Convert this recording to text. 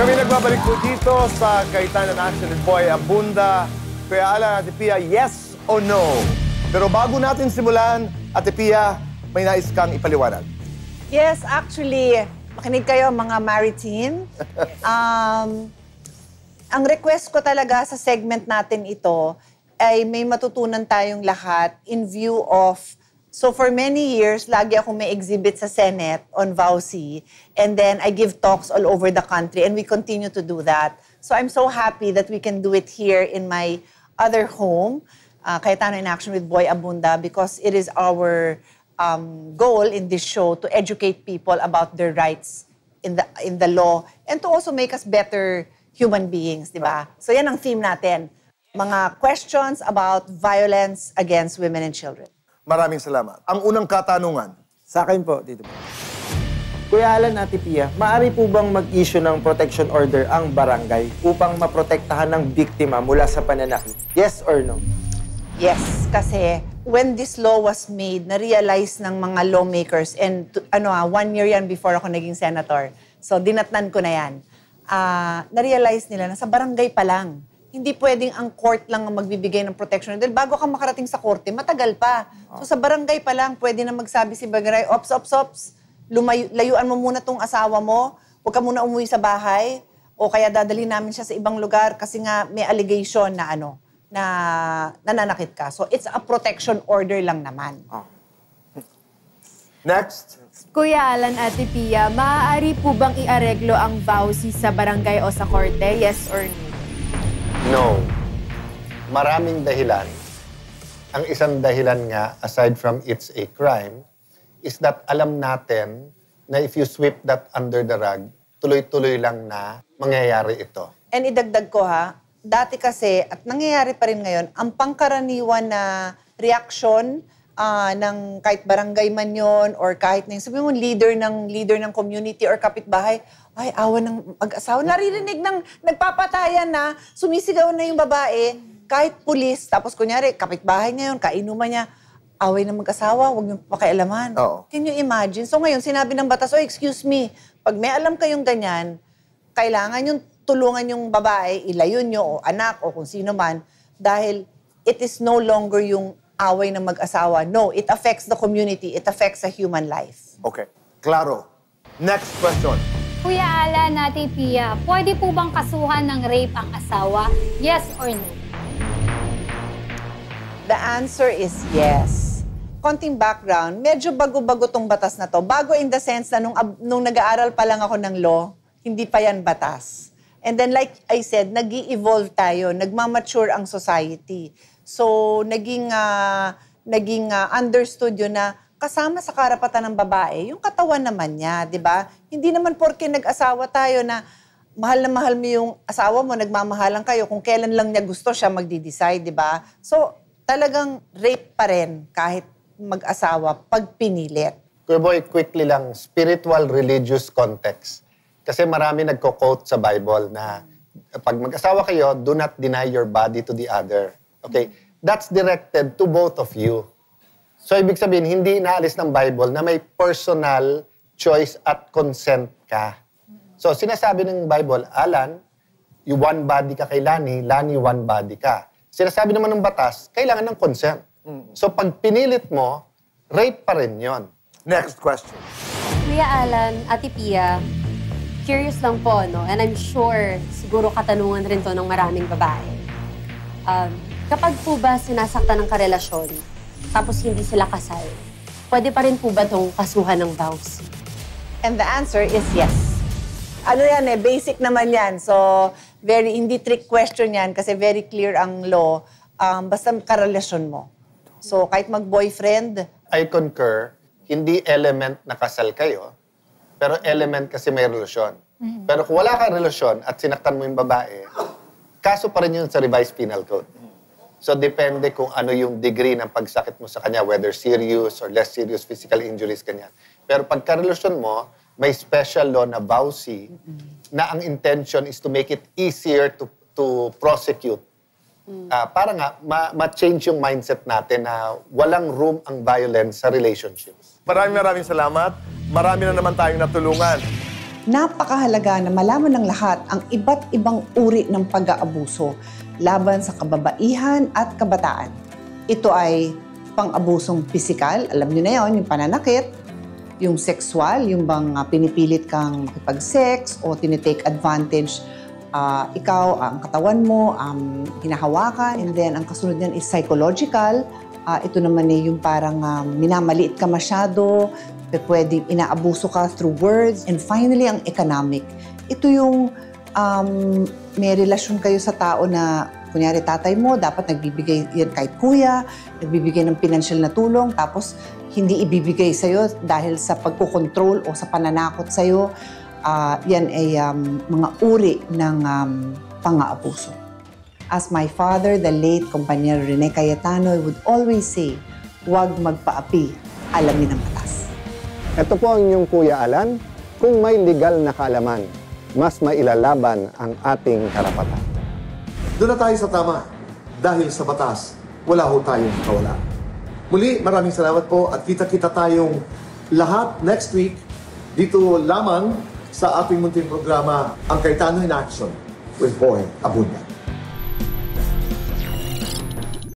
Kami nagbabalik po dito sa Kaitan ng Action with Boy Abunda. Kuya Alan, Ate Pia, yes o no? Pero bago natin simulan, Ate Pia, may nais kang ipaliwanag. Yes, actually, makinig kayo mga Maritime. Ang request ko talaga sa segment natin ito ay may matutunan tayong lahat in view of, so for many years, lagi ako may exhibit sa Senate on VAUSI, and then I give talks all over the country, and we continue to do that. So I'm so happy that we can do it here in my other home, Cayetano in Action with Boy Abunda, because it is our goal in this show to educate people about their rights in the law and to also make us better human beings, di ba? So yan ang theme natin. Mga questions about violence against women and children. Maraming salamat. Ang unang katanungan. Sa akin po, dito po. Kuya Alan, Ate Pia, maaari po bang mag-issue ng protection order ang barangay upang maprotektahan ng biktima mula sa pananakit? Yes or no? Yes, kasi when this law was made, na-realize ng mga lawmakers, and 1 year yan before ako naging senator, so dinatnan ko na yan, na-realize nila na sa barangay pa lang, hindi pwedeng ang court lang ang magbibigay ng protection. Dahil bago ka makarating sa korte, matagal pa. So sa barangay pa lang, pwede na magsabi si barangay, ops, layuan mo muna tong asawa mo, huwag ka muna umuwi sa bahay, o kaya dadalhin namin siya sa ibang lugar kasi nga may allegation na na nananakit ka. So it's a protection order lang naman. Next. Kuya Alan, Ate Pia, maaari po bang iareglo ang VAUSI sa barangay o sa korte? Yes or no? No. Maraming dahilan. Ang isang dahilan nga, aside from it's a crime, is that alam natin na if you sweep that under the rug, tuloy-tuloy lang na mangyayari ito. And idagdag ko dati kasi, at nangyayari pa rin ngayon, ang pangkaraniwan na reaksyon ng kahit barangay man yun, or kahit sabi mo, leader ng community or kapitbahay, ay, awa ng mag-asawa. Naririnig ng nagpapatayan na, sumisigaw na yung babae, kahit pulis, tapos kunyari, kapitbahay niya yun, kainuman niya, away ng mag-asawa, huwag niyong pakialaman. Oo. Can you imagine? So ngayon, sinabi ng batas, excuse me, pag may alam kayong ganyan, kailangan yung tulungan yung babae, ilayo nyo, o anak, o kung sino man, dahil it is no longer yung away ng mag-asawa. No, it affects the community. It affects a human life. Okay. Claro. Next question. Kuya Alan, Ate Pia, pwede po bang kasuhan ng rape ang asawa? Yes or no? The answer is yes. Konting background, medyo bago-bago tong batas na to. Bago in the sense na nung nag-aaral pa lang ako ng law, hindi pa yan batas. And then like I said, nag-i-evolve tayo, nagmamature ang society. So naging understood yun na kasama sa karapatan ng babae, yung katawan naman niya, di ba? Hindi naman porke nag-asawa tayo na mahal mo yung asawa mo, nagmamahalan kayo, kung kailan lang niya gusto siya magdi-decide, di ba? So talagang rape pa rin kahit mag-asawa pag pinilit. Kuya Boy, quickly lang, spiritual religious context. Kasi marami nagko-quote sa Bible na pag mag-asawa kayo, do not deny your body to the other. Okay? That's directed to both of you. So, ibig sabihin, hindi inaalis ng Bible na may personal choice at consent ka. So, sinasabi ng Bible, Alan, you one body ka kay Lani, Lani one body ka. Sinasabi naman ng batas, kailangan ng consent. So, pag pinilit mo, rape pa rin yon. Next question. Kuya Alan, Ate Pia, curious lang po, no? And I'm sure, siguro katanungan rin to ng maraming babae. Kapag po ba sinasaktan ng karelasyon, tapos hindi sila kasal, pwede pa rin po ba itong kasuhan ng VAUSI? And the answer is yes. Ano yan basic naman yan. So, hindi trick question yan kasi very clear ang law. Basta karelasyon mo. So, kahit mag-boyfriend. I concur, hindi element na kasal kayo, pero element kasi may relasyon. Pero kung wala kang relasyon at sinaktan mo yung babae, kaso pa rin yun sa revised penal code. So, depende kung ano yung degree ng pagsakit mo sa kanya, whether serious or less serious physical injuries, kanyan. Pero pagka-relasyon mo, may special law na VAUSI na ang intention is to make it easier to prosecute. Para nga, ma-change yung mindset natin na walang room ang violence sa relationships. Maraming salamat. Marami na naman tayong natulungan. napakahalaga na malaman ng lahat ang iba't ibang uri ng pag-aabuso laban sa kababaihan at kabataan. Ito ay pang-abusong pisikal, alam niyo na yon, yung pananakit, yung sexual, yung bang pinipilit kang makipag-sex o tinitake advantage ikaw, ang katawan mo, hinahawakan. And then, ang kasunod niyan is psychological. Ito naman yung parang minamaliit ka masyado, pwedeng inaabuso ka through words. And finally, ang economic. Ito yung may relasyon kayo sa tao na, kunyari tatay mo, dapat nagbibigay yan kahit kuya, nagbibigay ng financial na tulong, tapos hindi ibibigay sa'yo dahil sa pagkukontrol o sa pananakot sa'yo. Yan ay mga uri ng pang-aabuso. As my father, the late Compañero Rene Cayetano, would always say, huwag magpaapi, alamin ang batas. Ito po ang inyong Kuya Alan. Kung may legal na kaalaman, mas mailalaban ang ating karapatan. Doon na tayo sa tama. Dahil sa batas, wala ho tayong kawala. Muli, maraming salamat po at kita-kita tayong lahat next week dito lamang sa ating munting programa, Ang Cayetano in Action with Boy Abunda.